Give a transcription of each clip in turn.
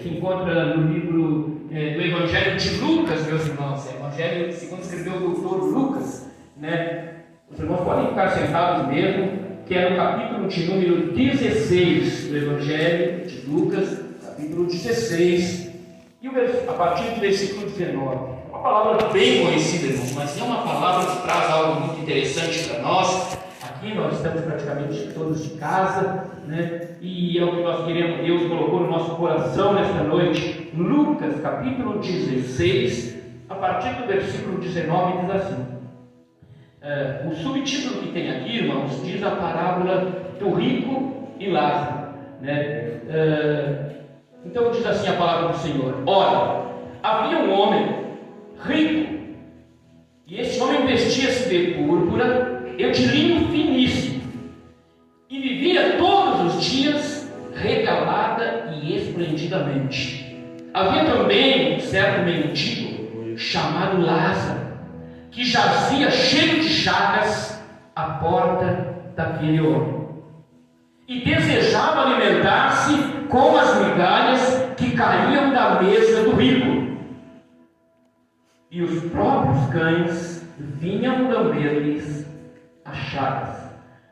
se encontra no livro do Evangelho de Lucas, meus irmãos, Evangelho segundo escreveu o doutor Lucas, né? Os irmãos podem ficar sentados mesmo, que é no capítulo de número 16 do Evangelho de Lucas, capítulo 16, e a partir do versículo 19. Uma palavra bem conhecida, irmãos, mas é uma palavra que traz algo muito interessante para nós. Aqui nós estamos praticamente todos de casa, né? E é o que nós queremos, Deus colocou no nosso coração nesta noite. Lucas, capítulo 16, a partir do versículo 19, diz assim. O subtítulo que tem aqui, irmãos, diz a parábola do rico e Lázaro, né? Então diz assim a palavra do Senhor: Ora, havia um homem rico, e esse homem vestia-se de púrpura e de linho finíssimo, e vivia todos os dias regalada e esplendidamente. Havia também um certo mendigo chamado Lázaro, que jazia cheio de chagas à porta daquele homem, e desejava alimentar-se com as migalhas que caíam da mesa do rico, e os próprios cães vinham lamber-lhes as chagas.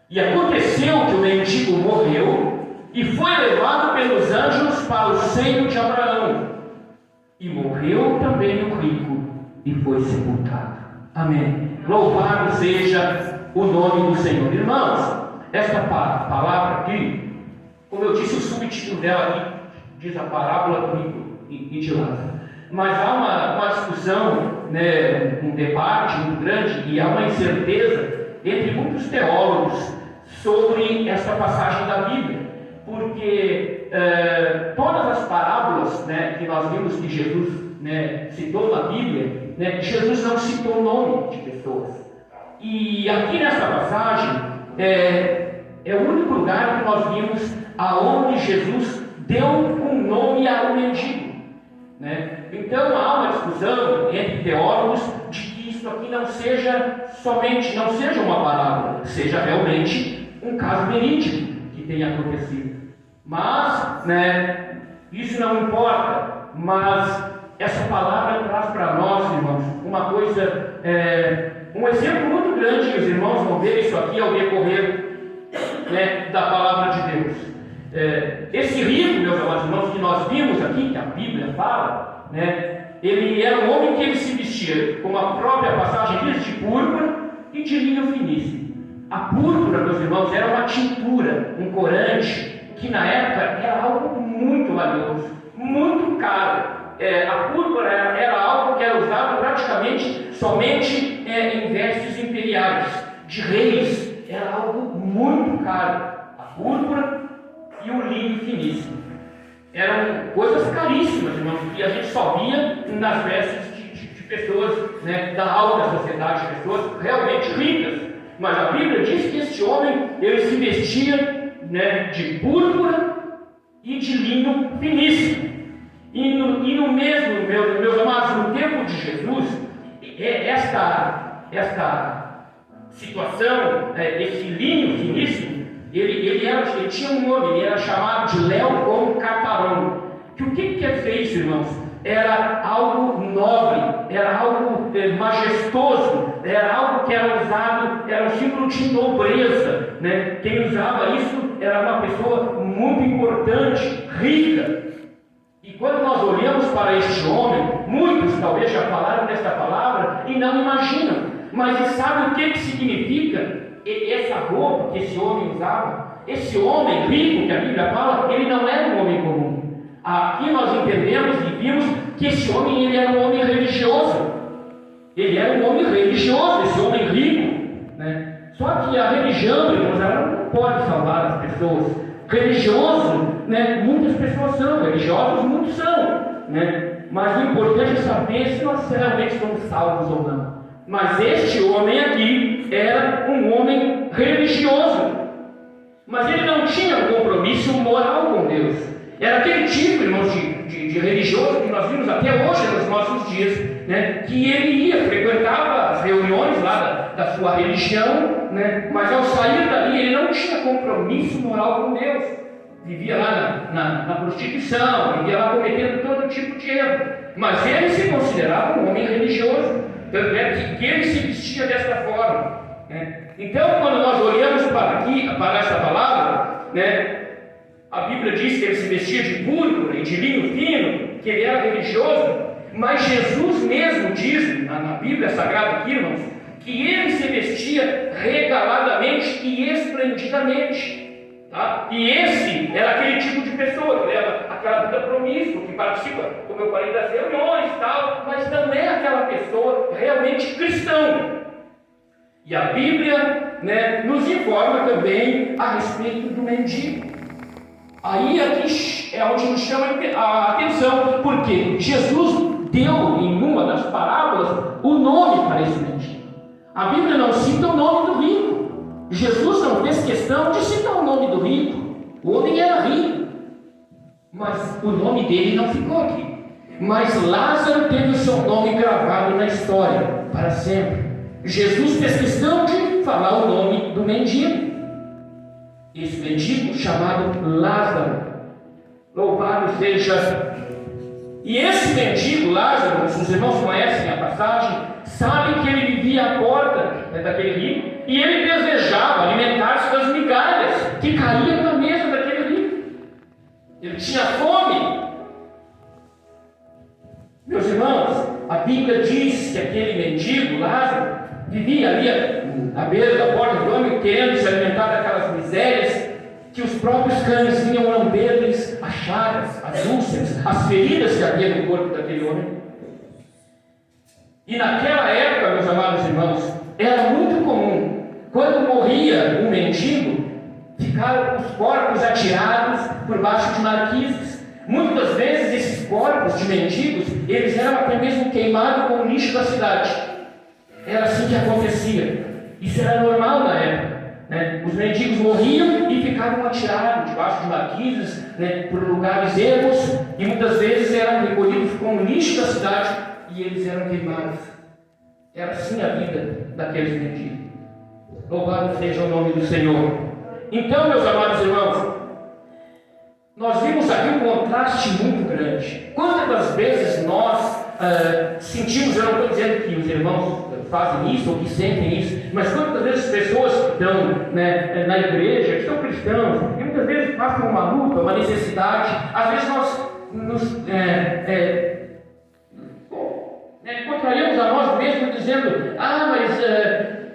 E aconteceu que o mendigo morreu e foi levado pelos anjos para o seio de Abraão, e morreu também o rico e foi sepultado. Amém. Louvado seja o nome do Senhor. Irmãos, esta palavra aqui, como eu disse, o subtítulo dela aqui diz a parábola do rico e de Lázaro. Mas há uma discussão, né, um debate muito grande, e há uma incerteza entre muitos teólogos sobre esta passagem da Bíblia, porque todas as parábolas, né, que nós vimos que Jesus, né, citou na Bíblia, né, Jesus não citou o nome de pessoas. E aqui nesta passagem é o único lugar que nós vimos aonde Jesus deu um nome ao mendigo, né? Então há uma discussão entre teólogos de que isso aqui não seja uma parábola, seja realmente um caso verídico que tenha acontecido. Mas, né, isso não importa. Mas essa palavra traz para nós, irmãos, uma coisa, um exemplo muito grande, que os irmãos vão ver isso aqui ao decorrer, né, da palavra de Deus. Esse rico, meus amados irmãos, que nós vimos aqui, que a Bíblia fala, né, ele era um homem que ele se vestia, como a própria passagem diz, de púrpura e de linho finíssimo. A púrpura, meus irmãos, era uma tintura, um corante, que na época era algo muito valioso, muito caro. A púrpura era algo que era usado praticamente somente em vestes imperiais, de reis. Era algo muito caro. A púrpura e o linho finíssimo eram coisas caríssimas, irmãos, que a gente só via nas vestes de pessoas, né, da alta sociedade, de pessoas realmente ricas. Mas a Bíblia diz que este homem, ele se vestia, né, de púrpura e de linho finíssimo. E no mesmo, meus amados, no tempo de Jesus, esta situação, esse linho finíssimo, ele tinha um nome, ele era chamado de Léo Catarão. Que o que quer dizer isso, irmãos? Era algo nobre, era algo majestoso, era algo que era usado, era um símbolo de nobreza, né? Quem usava isso era uma pessoa muito importante, rica. E quando nós olhamos para este homem, muitos talvez já falaram desta palavra e não imaginam, mas sabe o que significa essa roupa que esse homem usava? Esse homem rico que a Bíblia fala, ele não era um homem comum. Aqui nós entendemos e vimos que esse homem, ele era um homem religioso. Ele era um homem religioso, esse homem rico, né? Só que a religião, irmãos, ela não pode salvar as pessoas. Religioso, né? Muitas pessoas são, religiosos muitos são, né? Mas o importante é saber se nós realmente somos salvos ou não. Mas este homem aqui era um homem religioso, mas ele não tinha um compromisso moral com Deus. Era aquele tipo, irmãos, de religioso que nós vimos até hoje nos nossos dias, né? Que ele frequentava as reuniões lá da sua religião, né? Mas ao sair dali ele não tinha compromisso moral com Deus. vivia lá na prostituição, vivia lá cometendo todo tipo de erro, mas ele se considerava um homem religioso, tanto é que ele se vestia desta forma, né? Então, quando nós olhamos para essa palavra, né, a Bíblia diz que ele se vestia de púrpura e de linho fino, que ele era religioso, mas Jesus mesmo diz na Bíblia Sagrada aqui, irmãos, que ele se vestia regaladamente e esplendidamente. Tá? E esse era aquele tipo de pessoa que leva aquela vida promíscua, que participa, como eu falei, das reuniões e tal, mas não é aquela pessoa realmente cristão. E a Bíblia, né, nos informa também a respeito do mendigo. Aí aqui é onde nos chama a atenção, porque Jesus deu em uma das parábolas o nome para esse mendigo. A Bíblia não cita o nome do rico. Jesus não fez questão de citar o nome do rico. O homem era rico, mas o nome dele não ficou aqui. Mas Lázaro teve o seu nome gravado na história para sempre. Jesus fez questão de falar o nome do mendigo. Esse mendigo chamado Lázaro. Louvado seja. E esse mendigo Lázaro, os irmãos conhecem a passagem, sabem que ele vivia à porta daquele rico, e ele desejava alimentar-se das migalhas que caíam na mesa daquele rico. Ele tinha fome. Meus irmãos, a Bíblia diz que aquele mendigo Lázaro vivia ali à beira da porta do homem, querendo se alimentar daquelas misérias, que os próprios cães vinham lamber-lhes as chagas, as úlceras, as feridas que havia no corpo daquele homem. E naquela época, meus amados irmãos, era muito comum, quando morria um mendigo, ficaram os corpos atirados por baixo de marquises. Muitas vezes esses corpos de mendigos, eles eram até mesmo queimados com o lixo da cidade. Era assim que acontecia. Isso era normal na época, né? Os mendigos morriam e ficavam atirados debaixo de marquises, né, por lugares ermos, e muitas vezes eram recolhidos com o lixo da cidade e eles eram queimados. Era assim a vida daqueles mendigos. Louvado seja o nome do Senhor. Então, meus amados irmãos, nós vimos aqui um contraste muito grande. Quantas vezes nós sentimos, eu não estou dizendo que os irmãos fazem isso ou que sentem isso, mas quantas vezes pessoas estão, né, na igreja, que são cristãos, e muitas vezes passam uma luta, uma necessidade, às vezes nós nos contraímos a nós mesmos dizendo: mas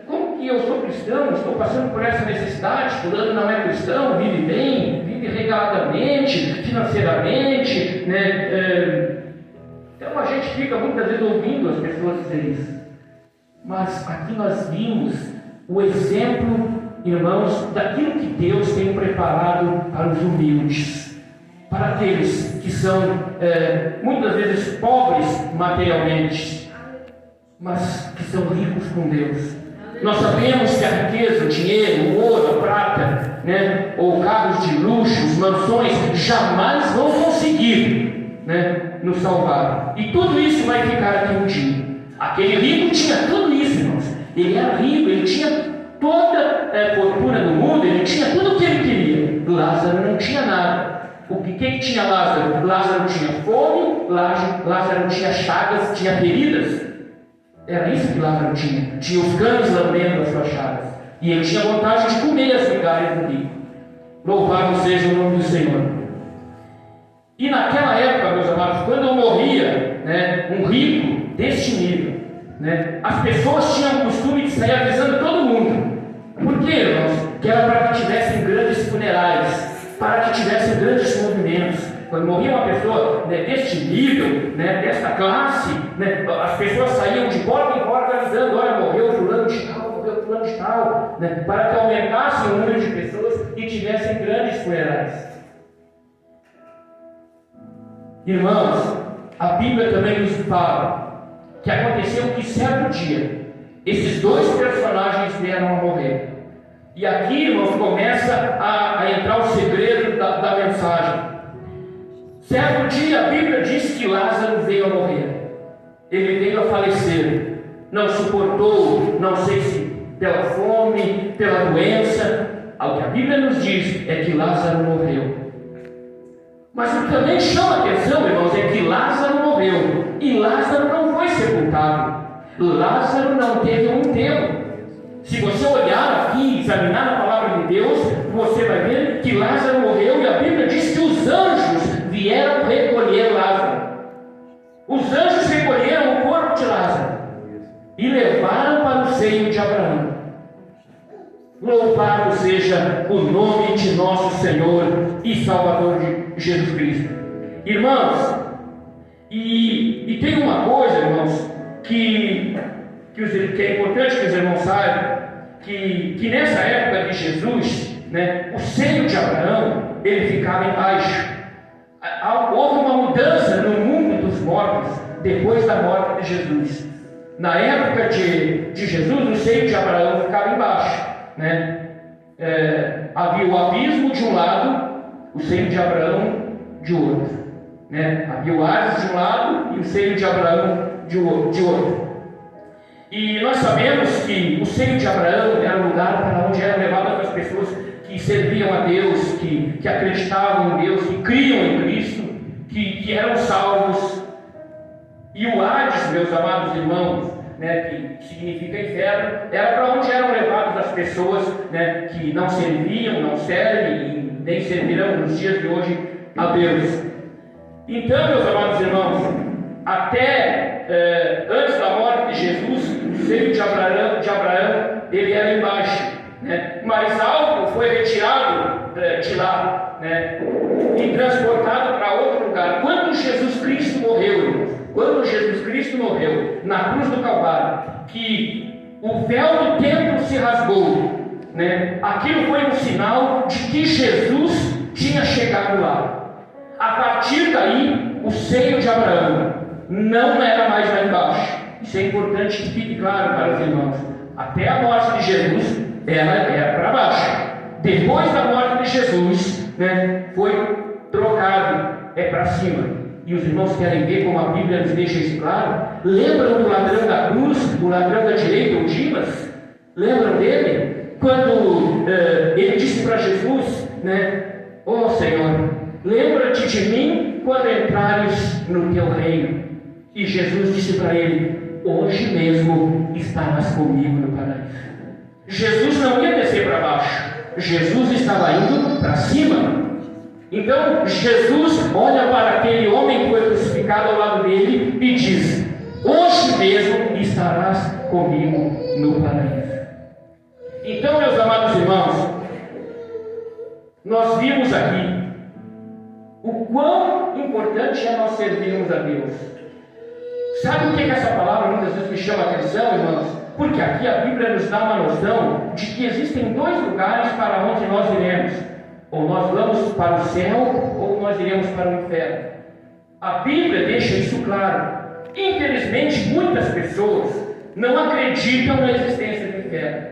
como que eu sou cristão, estou passando por essa necessidade, fulano não é cristão, vive bem, vive regaladamente, financeiramente, né? Então a gente fica muitas vezes ouvindo as pessoas dizer isso. Mas aqui nós vimos o exemplo, irmãos, daquilo que Deus tem preparado para os humildes, para aqueles que são muitas vezes pobres materialmente, mas que são ricos com Deus. Nós sabemos que a riqueza, o dinheiro, o ouro, a prata, né, ou carros de luxo, mansões, jamais vão conseguir, né, nos salvar. E tudo isso vai ficar aqui um dia. Aquele rico tinha tudo isso, irmãos. Ele era rico, ele tinha toda a fortuna do mundo, ele tinha tudo o que ele queria. Lázaro não tinha nada. O que tinha Lázaro? Lázaro tinha fome, Lázaro tinha chagas, tinha feridas. Era isso que Lázaro tinha. Tinha os cães lambendo as suas chagas. E ele tinha vontade de comer as migalhas do rico. Louvado seja o nome do Senhor. E naquela época, meus amados, quando morria, né, um rico deste nível, né, as pessoas tinham o costume de sair avisando todo mundo. Por quê, irmãos? Que era para que tivessem grandes funerais, para que tivessem grandes movimentos. Quando morria uma pessoa, né, deste nível, né, desta classe, né, as pessoas saíam de porta em porta avisando: olha, morreu fulano de tal, morreu fulano de tal, né, para que aumentasse o número de pessoas e tivessem grandes funerais. Irmãos, a Bíblia também nos fala que aconteceu que certo dia esses dois personagens vieram a morrer. E aqui, irmãos, começa a entrar o segredo da mensagem. Certo dia a Bíblia diz que Lázaro veio a morrer. Ele veio a falecer. Não suportou, não sei se pela fome, pela doença. O que a Bíblia nos diz é que Lázaro morreu. Mas o que também chama a atenção, irmãos, é que Lázaro morreu. E Lázaro não foi sepultado. Lázaro não teve um enterro. Se você olhar aqui, examinar a palavra de Deus, você vai ver que Lázaro morreu e a Bíblia diz que os anjos vieram recolher Lázaro. Os anjos recolheram o corpo de Lázaro e levaram para o seio de Abraão. Louvado seja o nome de nosso Senhor e Salvador de Jesus Cristo. Irmãos, e tem uma coisa, irmãos, que é importante que os irmãos saibam, que nessa época de Jesus, né, o seio de Abraão, ele ficava embaixo. Houve uma mudança no mundo dos mortos depois da morte de Jesus. Na época de Jesus, o seio de Abraão ficava embaixo, né? Havia o abismo de um lado, o seio de Abraão de outro, né? Havia o Hades de um lado e o seio de Abraão de outro. E nós sabemos que o seio de Abraão era o lugar para onde eram levadas as pessoas que serviam a Deus, que acreditavam em Deus, que criam em Cristo, que eram salvos. E o Hades, meus amados irmãos, né, que significa inferno, era para onde eram levadas as pessoas, né, que não serviam, não servem e nem servirão nos dias de hoje a Deus. Então, meus amados irmãos, até antes da morte de Jesus, o seio de Abraão ele era embaixo, né? Mas algo foi retirado de lá, né? E transportado para outro lugar. Quando Jesus Cristo morreu, na cruz do Calvário, que o véu do templo se rasgou, né? Aquilo foi um sinal de que Jesus tinha chegado lá. A partir daí, o seio de Abraão não era mais lá embaixo. Isso é importante que fique claro para os irmãos. Até a morte de Jesus, ela era para baixo. Depois da morte de Jesus, né, foi trocado, para cima. E os irmãos querem ver como a Bíblia nos deixa isso claro? Lembram do ladrão da cruz, o ladrão da direita, o Dimas? Lembram dele? Quando ele disse para Jesus, né, ó Senhor, lembra-te de mim quando entrares no teu reino. E Jesus disse para ele, hoje mesmo estarás comigo no paraíso. Jesus não ia descer para baixo, Jesus estava indo para cima. Então Jesus olha para aquele homem que foi crucificado ao lado dele e diz, hoje mesmo estarás comigo no paraíso. Então, meus amados irmãos, nós vimos aqui o quão importante é nós servirmos a Deus. Sabe o que essa palavra muitas vezes me chama a atenção, irmãos? Porque aqui a Bíblia nos dá uma noção de que existem dois lugares para onde nós iremos. Ou nós vamos para o céu, ou nós iremos para o inferno. A Bíblia deixa isso claro. Infelizmente, muitas pessoas não acreditam na existência do inferno.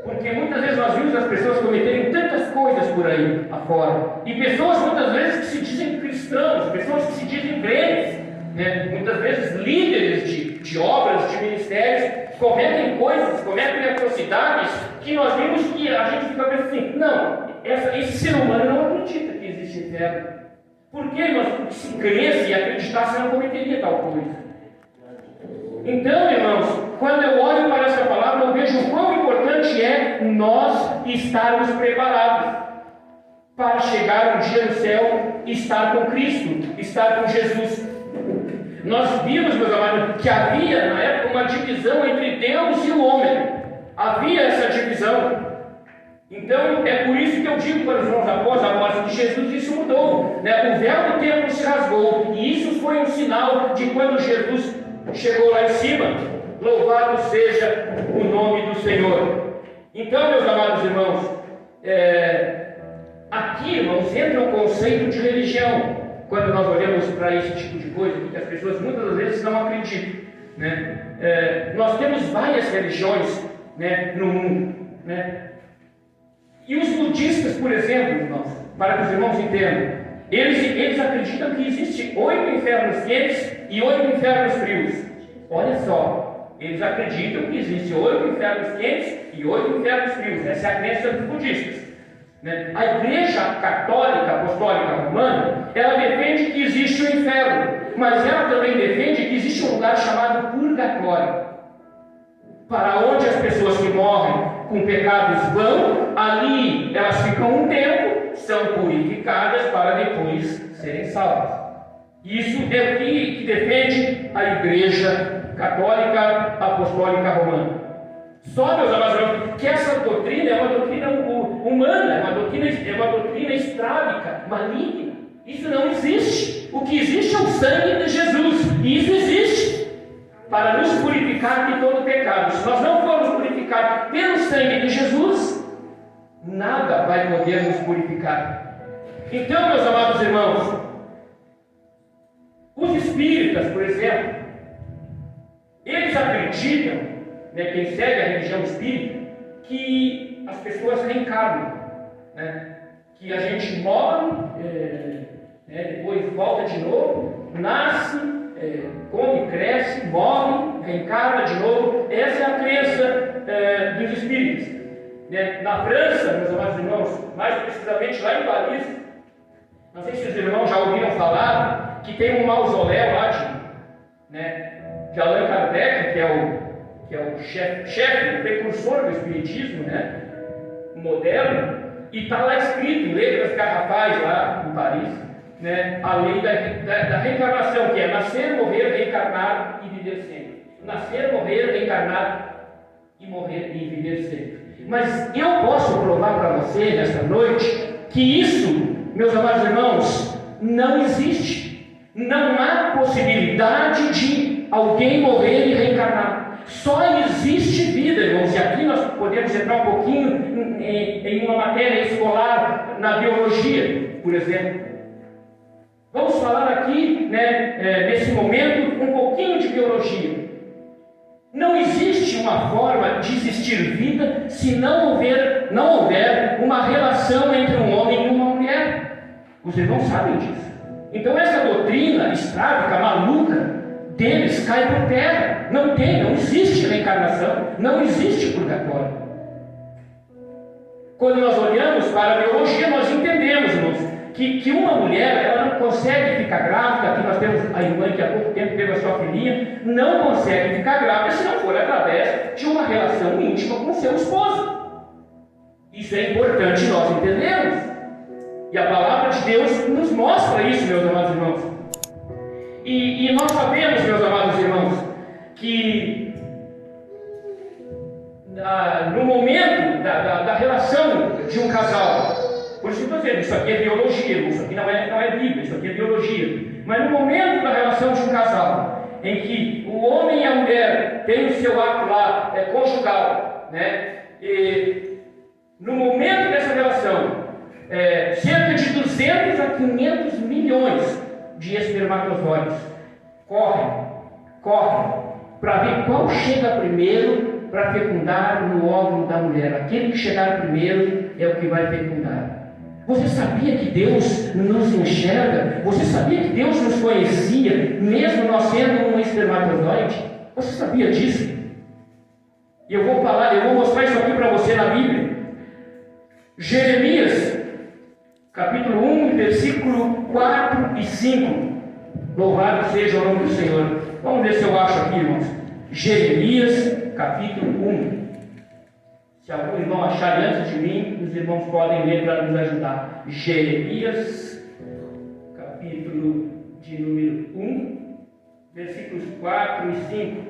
Porque muitas vezes nós vimos as pessoas cometerem tantas coisas por aí afora. E pessoas muitas vezes que se dizem cristãos, pessoas que se dizem crentes, né? Muitas vezes líderes de obras, de ministérios, cometem coisas, cometem atrocidades que nós vimos que a gente fica pensando assim, não, esse ser humano não acredita que existe inferno. Por que, irmãos? Porque se cresce e acreditasse não cometeria tal coisa. Então, irmãos, quando eu olho para essa palavra, eu vejo o quão importante é nós estarmos preparados para chegar um dia no céu e estar com Cristo, estar com Jesus. Nós vimos, meus amados, que havia na época uma divisão entre Deus e o homem. Havia essa divisão. Então, é por isso que eu digo para os irmãos, após a morte de Jesus, isso mudou, né? O véu do templo se rasgou, e isso foi um sinal de quando Jesus chegou lá em cima. Louvado seja o nome do Senhor. Então, meus amados irmãos, aqui, irmãos, entra o conceito de religião. Quando nós olhamos para esse tipo de coisa, que as pessoas muitas vezes não acreditam, né? Nós temos várias religiões, né, no mundo, né? E os budistas, por exemplo, irmãos, para que os irmãos entendam, eles acreditam que existem 8 infernos quentes e 8 infernos frios. Olha só, eles acreditam que existem 8 infernos quentes e 8 infernos frios. Essa é a crença dos budistas. né? A Igreja Católica Apostólica Romana, ela defende que existe o inferno, mas ela também defende que existe um lugar chamado purgatório, para onde as pessoas que morrem com pecados vão, ali elas ficam um tempo, são purificadas para depois serem salvas. Isso é o que defende a Igreja Católica Apostólica Romana. Só, meus amados irmãos, que essa doutrina é uma doutrina humana, é uma doutrina estrábica, maligna. Isso não existe. O que existe é o sangue de Jesus. E isso existe para nos purificar de todo pecado. Se nós não formos purificados pelo sangue de Jesus, nada vai poder nos purificar. Então, meus amados irmãos, os espíritas, por exemplo, eles acreditam, né, quem segue a religião espírita, que as pessoas reencarnam, né, que a gente morre, depois volta de novo, nasce, come, cresce, morre, reencarna de novo. Essa é a crença dos espíritas. Né? Na França, meus amados irmãos, mais precisamente lá em Paris, não sei se os irmãos já ouviram falar que tem um mausoléu lá de Allan Kardec, que é o chefe, o precursor do espiritismo, né, moderno, e está lá escrito em letras garrafais lá em Paris, né, a lei da reencarnação, que é nascer, morrer, reencarnar e viver sempre. Nascer, morrer, reencarnar e morrer e viver sempre. Mas eu posso provar para você nesta noite que isso, meus amados irmãos, não existe. Não há possibilidade de alguém morrer e reencarnar. Só existe vida, irmãos. E aqui nós podemos entrar um pouquinho em uma matéria escolar, na biologia, por exemplo. Vamos falar aqui, nesse momento, um pouquinho de biologia. Não existe uma forma de existir vida se não houver uma relação entre um homem e uma mulher. Os irmãos sabem disso. Então essa doutrina estrábica, maluca deles cai por terra. Não existe reencarnação, não existe purgatório. Quando nós olhamos para a biologia, nós entendemos, irmãos, que uma mulher, ela não consegue ficar grávida. Aqui nós temos a irmã que há pouco tempo teve a sua filhinha, não consegue ficar grávida se não for através de uma relação íntima com o seu esposo. Isso é importante nós entendermos. E a palavra de Deus nos mostra isso, meus amados irmãos. E nós sabemos, meus amados irmãos, que no momento da relação de um casal, por isso que eu estou dizendo, isso aqui é biologia, isso aqui não é Bíblia, isso aqui é biologia. Mas no momento da relação de um casal, em que o homem e a mulher têm o seu ato lá conjugal, né? E no momento dessa relação, cerca de 200 a 500 milhões de espermatozoides correm para ver qual chega primeiro para fecundar no óvulo da mulher. Aquele que chegar primeiro é o que vai fecundar. Você sabia que Deus nos enxerga? Você sabia que Deus nos conhecia, mesmo nós sendo um espermatozoide? Você sabia disso? E eu vou mostrar isso aqui para você na Bíblia. Jeremias, capítulo 1, versículo 4 e 5. Louvado seja o nome do Senhor. Vamos ver se eu acho aqui, irmãos. Jeremias, capítulo 1. Se algum irmão achar antes de mim, os irmãos podem ler para nos ajudar. Jeremias, capítulo de número 1, versículos 4 e 5.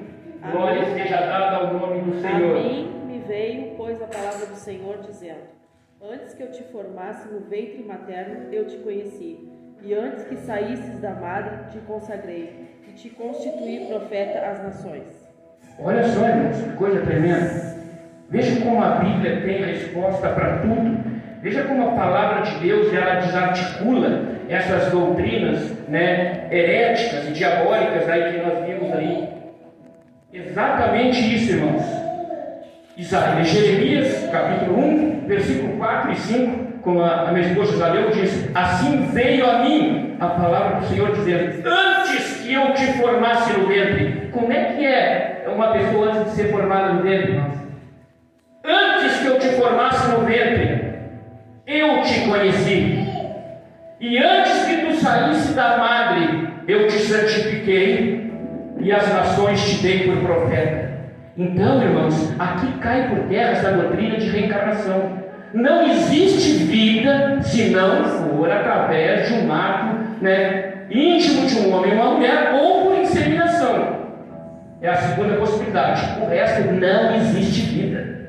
Glória seja dada ao nome do Senhor. A mim me veio, pois, a palavra do Senhor, dizendo: antes que eu te formasse no ventre materno, eu te conheci. E antes que saísses da madre, te consagrei. E te constituí profeta às nações. Olha só, irmãos, que coisa tremenda. Veja como a Bíblia tem resposta para tudo. Veja como a palavra de Deus ela desarticula essas doutrinas, heréticas e diabólicas aí que nós vimos aí. Exatamente isso, irmãos. Jeremias, capítulo 1, versículo 4 e 5, como a minha esposa já leu, diz: assim veio a mim a palavra do Senhor dizendo: antes que eu te formasse no ventre. Como é que é uma pessoa antes de ser formada no ventre, irmãos? Antes que eu te formasse no ventre, eu antes da madre eu te santifiquei, e as nações te dei por profeta. Então, irmãos, aqui cai por terra essa doutrina de reencarnação. Não existe vida se não for através de um ato, íntimo de um homem e uma mulher, ou por inseminação. É a segunda possibilidade. O resto, não existe vida.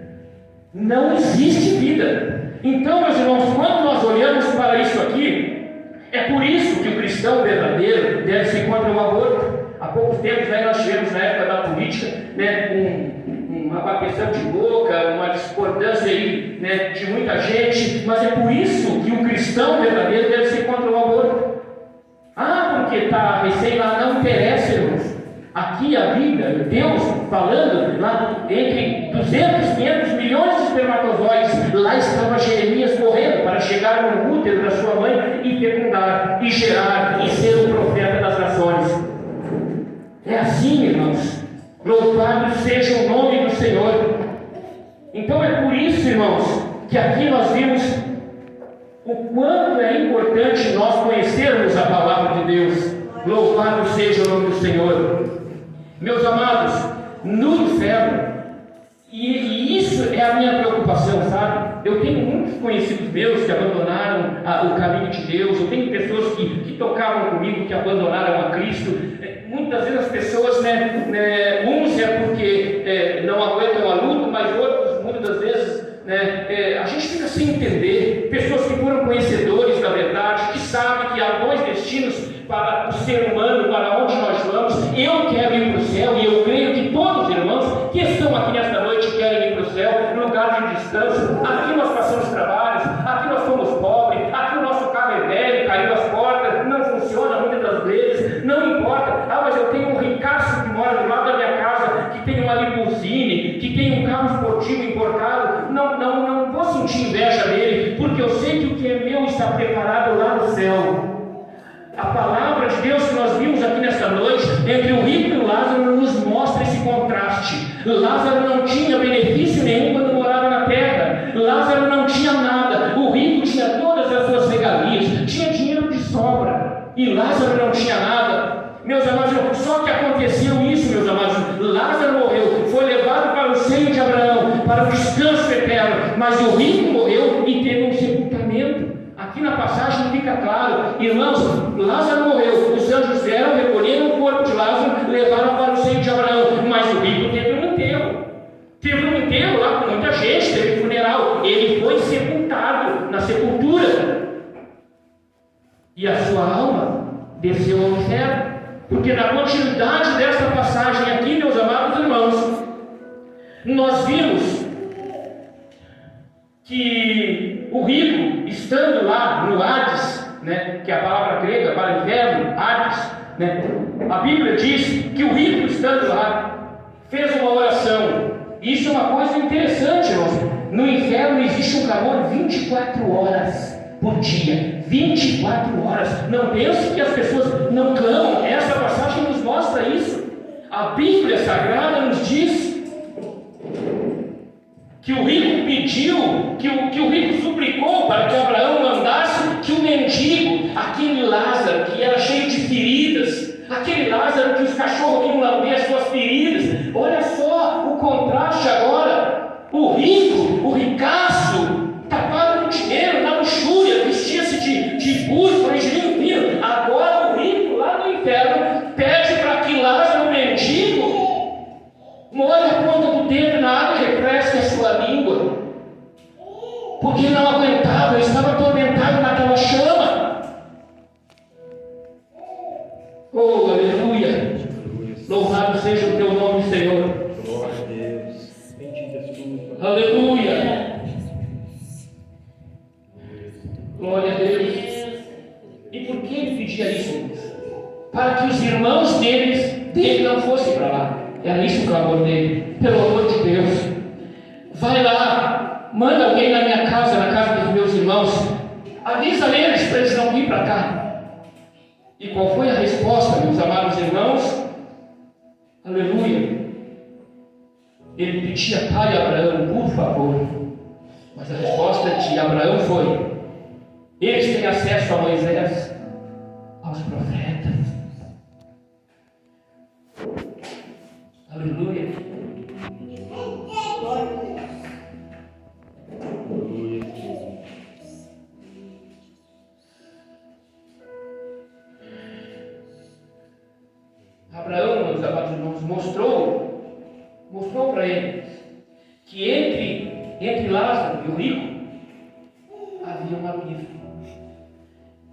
Não existe vida. Então, meus irmãos, quando nós olhamos para isso aqui, é por isso que o cristão verdadeiro deve ser contra o aborto. Há poucos tempos nós tivemos, na época da política, uma bateção de boca, uma discordância aí, de muita gente, mas é por isso que o cristão verdadeiro deve ser contra o aborto. Porque está recém lá, não interessa, irmãos. Aqui a Bíblia, Deus falando lá entre 200, 500 milhões de espermatozoides, lá estava Jeremias correndo para chegar no útero da sua mãe e fecundar, e gerar, e ser o profeta das nações. É assim, irmãos. Louvado seja o nome do Senhor. Então é por isso, irmãos, que aqui nós vimos o quanto é importante nós conhecermos a palavra de Deus. Louvado seja o nome do Senhor. Meus amados, no inferno, e isso é a minha preocupação, sabe? Eu tenho muitos conhecidos meus que abandonaram o caminho de Deus. Eu tenho pessoas que tocavam comigo, que abandonaram a Cristo. Muitas vezes as pessoas, uns é porque não aguentam a luta, mas outros, muitas das vezes, a gente fica sem entender. Pessoas que foram conhecedores da verdade, que sabem que há dois destinos para o ser humano, para onde nós vamos. Eu quero ir para o céu, e eu creio que todos os irmãos que estão aqui nesta noite querem ir para o céu, lugar de descanso. Aqui nós passamos trabalhos, aqui nós somos pobres, aqui o nosso carro é velho, caiu as portas, não funciona muitas das vezes, não importa. Mas eu tenho um ricaço que mora do lado da minha casa, que tem uma limusine, que tem um carro esportivo importado. Não vou sentir inveja dele, porque eu sei que o que é meu está preparado lá no céu. A palavra de Deus que nós vimos aqui nesta noite, entre o rico e o Lázaro, nos mostra esse contraste. Lázaro não tinha benefício nenhum quando morava na terra. Lázaro não tinha nada. O rico tinha todas as suas regalias, tinha dinheiro de sobra, e Lázaro não tinha nada. Meus amados, só que aconteceu isso, meus amados. Lázaro morreu, foi levado para o seio de Abraão, para o descanso eterno, mas o rico morreu e teve um sepultamento. Aqui na passagem fica claro, irmãos, Lázaro morreu, os anjos vieram, recolheram o corpo de Lázaro, levaram para o seio de Abraão, mas o rico teve um enterro. Teve um enterro lá com muita gente, teve funeral, ele foi sepultado na sepultura, e a sua alma desceu ao inferno. Porque na continuidade desta passagem aqui, meus amados irmãos, nós vimos que o rico, estando lá no Hades, que é a palavra grega para inferno, Hades, a Bíblia diz que o rico, estando lá, fez uma oração. Isso é uma coisa interessante, irmãos. No inferno existe um calor 24 horas por dia, 24 horas. Não pense que as pessoas não clamam. Essa passagem nos mostra isso. A Bíblia Sagrada nos diz que o rico pediu, que o rico suplicou para que Abraão mandasse que o mendigo, aquele Lázaro que era cheio de feridas, aquele Lázaro que os cachorros iam lamber as suas feridas. Olha só o contraste agora. O rico, o ricaço, tapado no dinheiro, na luxúria, vestia-se de púrpura e de linho fino. Agora o rico, lá no inferno, pede para que Lázaro, o mendigo, molhe a ponta do dedo na água e refresque a sua língua, porque não aguentava, estava atormentado naquela chama. Oh, aleluia! Louvado seja o teu nome, Senhor. Glória a Deus. Aleluia! Glória a Deus. E por que ele pedia isso? Para que os irmãos dele não fossem para lá. Era isso o clamor dele. Pelo amor de Deus, vai lá, manda alguém na minha casa, na casa dos meus irmãos, avisa eles para eles não virem para cá. E qual foi a resposta, meus amados irmãos? Aleluia! Ele pedia: pai Abraão, por favor. Mas a resposta de Abraão foi: eles têm acesso a Moisés, aos profetas. Aleluia. Abraão, meus amados irmãos, mostrou para eles que entre Lázaro e o rico havia um abismo.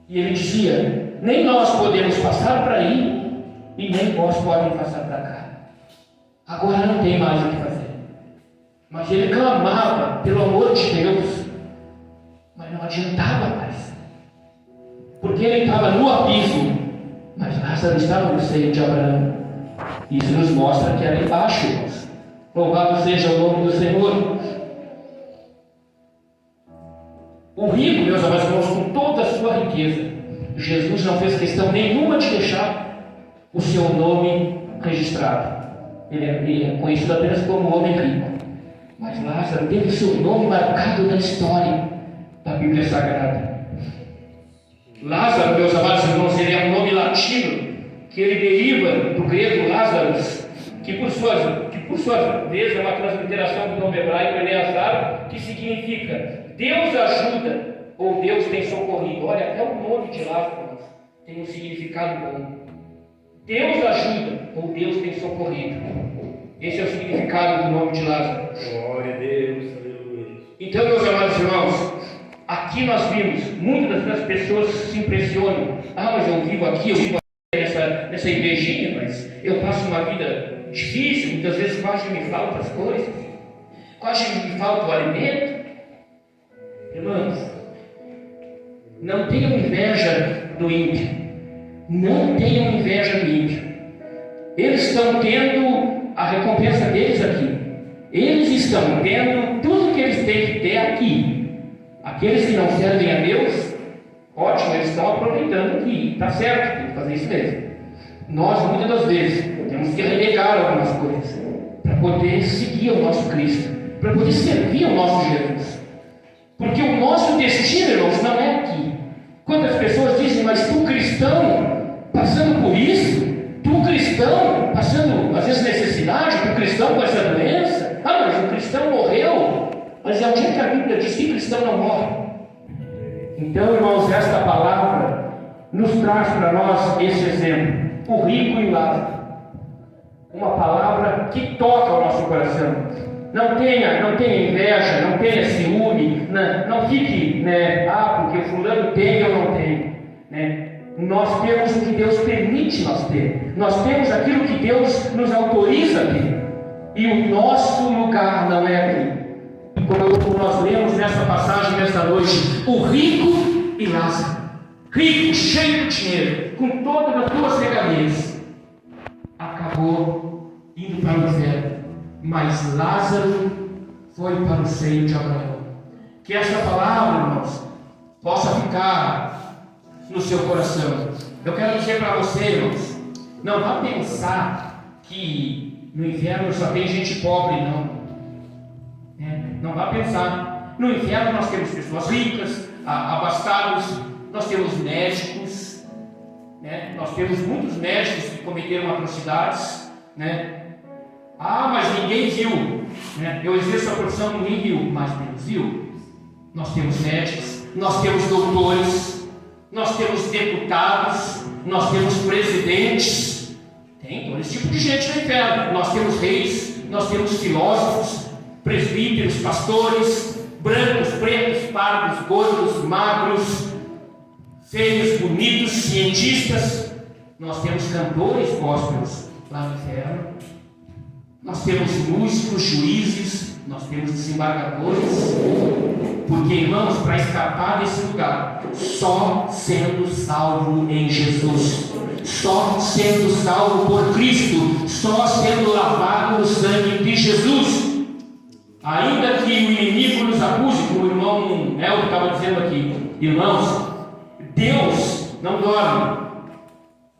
E ele dizia: nem nós podemos passar para aí, e nem vós podem passar para cá. Agora não tem mais o que fazer. Mas ele clamava pelo amor de Deus, mas não adiantava mais, porque ele estava no abismo, mas Lázaro estava no seio de Abraão. Isso nos mostra que era embaixo, irmãos. Louvado seja o nome do Senhor. O rico, meus amados irmãos, com toda a sua riqueza, Jesus não fez questão nenhuma de deixar o seu nome registrado. Ele é conhecido apenas como homem rico. Mas Lázaro teve o seu nome marcado na história da Bíblia Sagrada. Lázaro, meus amados irmãos, ele é um nome latino que ele deriva do grego Lázaros, que por sua vez é uma transliteração do nome hebraico Eleazar, que significa Deus ajuda ou Deus tem socorrido. Olha, até o nome de Lázaro tem um significado bom. Deus ajuda ou Deus tem socorrido. Esse é o significado do nome de Lázaro. Glória a Deus, aleluia. Então, meus amados irmãos, aqui nós vimos, muitas das pessoas se impressionam. Mas eu vivo aqui nessa igrejinha, mas eu passo uma vida difícil, muitas vezes quase me faltam as coisas, quase me falta o alimento. Irmãos, não tenham inveja do ímpio. Não tenham inveja do ímpio. Eles estão tendo a recompensa deles aqui. Eles estão tendo tudo que eles têm que ter aqui. Aqueles que não servem a Deus, ótimo, eles estão aproveitando aqui. Está certo, tem que fazer isso mesmo. Nós, muitas das vezes, temos que renegar algumas coisas para poder seguir o nosso Cristo, para poder servir o nosso Jesus. Porque o nosso destino, irmãos, não é aqui. Quantas pessoas dizem: mas tu cristão, passando por isso, tu cristão, passando às vezes necessidade, tu cristão com essa doença, mas o cristão morreu. Mas é o dia que a Bíblia diz que cristão não morre. Então, irmãos, esta palavra nos traz para nós esse exemplo, o rico e Lázaro. Uma palavra que toca o nosso coração. Não tenha inveja, não tenha ciúme, não fique, porque o fulano tem ou não tem, Nós temos o que Deus permite nós ter. Nós temos aquilo que Deus nos autoriza a ter. E o nosso lugar não é aqui. Como nós lemos nessa passagem nesta noite, o rico e Lázaro. Rico, cheio de dinheiro, com todas as suas regalias, acabou indo para o inferno. Mas Lázaro foi para o seio de Abraão. Que essa palavra, irmãos, possa ficar no seu coração. Eu quero dizer para você, irmãos, não vá pensar que no inferno só tem gente pobre, não. Não vá pensar. No inferno nós temos pessoas ricas, abastados, nós temos médicos, nós temos muitos médicos que cometeram atrocidades, mas ninguém viu, Eu exerço a profissão, ninguém viu, mas Deus viu. Nós temos médicos, nós temos doutores, nós temos deputados, nós temos presidentes. Tem todo esse tipo de gente no inferno. Nós temos reis, nós temos filósofos, presbíteros, pastores, brancos, pretos, pardos, gordos, magros, feios, bonitos, cientistas. Nós temos cantores gospels lá no inferno. Nós temos músicos, juízes, nós temos desembargadores. Porque, irmãos, para escapar desse lugar, só sendo salvo em Jesus, só sendo salvo por Cristo, só sendo lavado no sangue de Jesus. Ainda que o inimigo nos acuse, como o irmão Elton estava dizendo aqui, irmãos, Deus não dorme.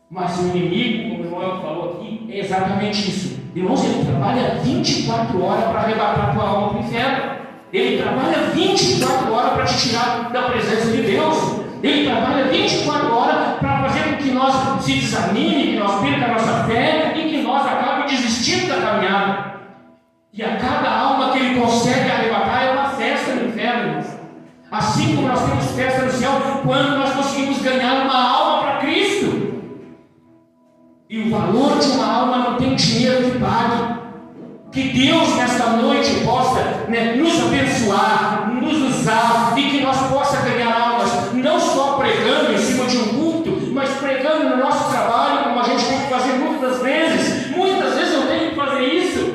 Mas o inimigo, como o irmão Elton falou aqui, é exatamente isso. Irmãos, ele trabalha 24 horas para arrebatar a tua alma para o inferno. Ele trabalha 24 horas para te tirar da presença de Deus. Ele trabalha 24 horas para fazer com que nós se desanime, que nós perca a nossa fé e que nós acabemos desistindo da caminhada. E a cada alma que Ele consegue arrebatar é uma festa no inferno, irmãos. Assim como nós temos festa no céu quando nós conseguimos ganhar uma alma para Cristo. E o valor de uma alma não tem dinheiro que pague. Que Deus nesta noite possa nos abençoar, nos usar, e que nós possamos ganhar almas, não só pregando em cima de um culto, mas pregando no nosso trabalho, como a gente tem que fazer muitas vezes. Muitas vezes eu tenho que fazer isso,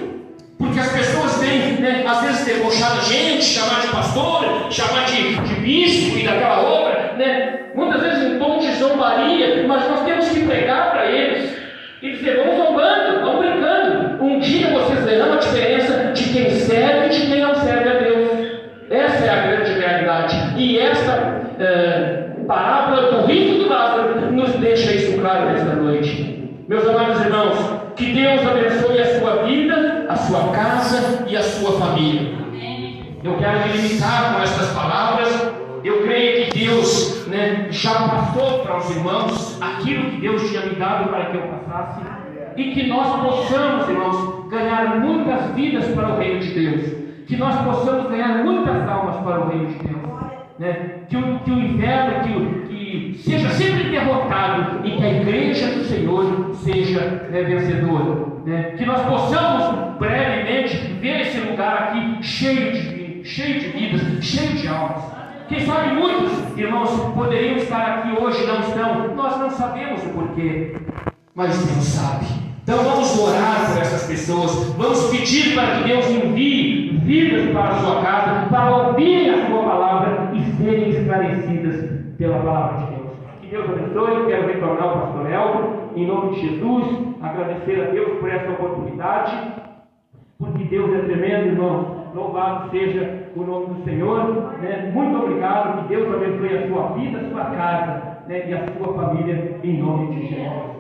porque as pessoas têm, às vezes, debochado a gente, chamar de pastor, chamar de bispo e daquela outra, muitas vezes em tom de zombaria, mas nós temos que pregar para eles e dizer: vamos zombando, vamos brincando. Um dia vocês verão a diferença de quem serve e de quem não serve a Deus. Essa é a grande realidade. E esta parábola do rico e do Lázaro nos deixa isso claro nesta noite. Meus amados irmãos, que Deus abençoe a sua vida, a sua casa e a sua família. Eu quero me limitar com estas palavras. Eu creio que Deus já passou para os irmãos aquilo que Deus tinha me dado para que eu passasse, e que nós possamos, irmãos, ganhar muitas vidas para o reino de Deus, que nós possamos ganhar muitas almas para o reino de Deus, que o inferno que seja sempre derrotado e que a igreja do Senhor seja vencedora, que nós possamos brevemente ver esse lugar aqui cheio de vidas, cheio de almas. Quem sabe muitos irmãos poderiam estar aqui hoje e não estão. Nós não sabemos o porquê, mas Deus sabe. Então vamos orar por essas pessoas. Vamos pedir para que Deus envie vidas para a sua casa, para ouvirem a sua palavra e serem esclarecidas pela palavra de Deus. Que Deus abençoe. Quero retornar ao pastor Elton, em nome de Jesus, agradecer a Deus por essa oportunidade, porque Deus é tremendo, irmãos. Louvado seja o nome do Senhor. Muito obrigado. Que Deus abençoe a sua vida, a sua casa, e a sua família, em nome de Jesus.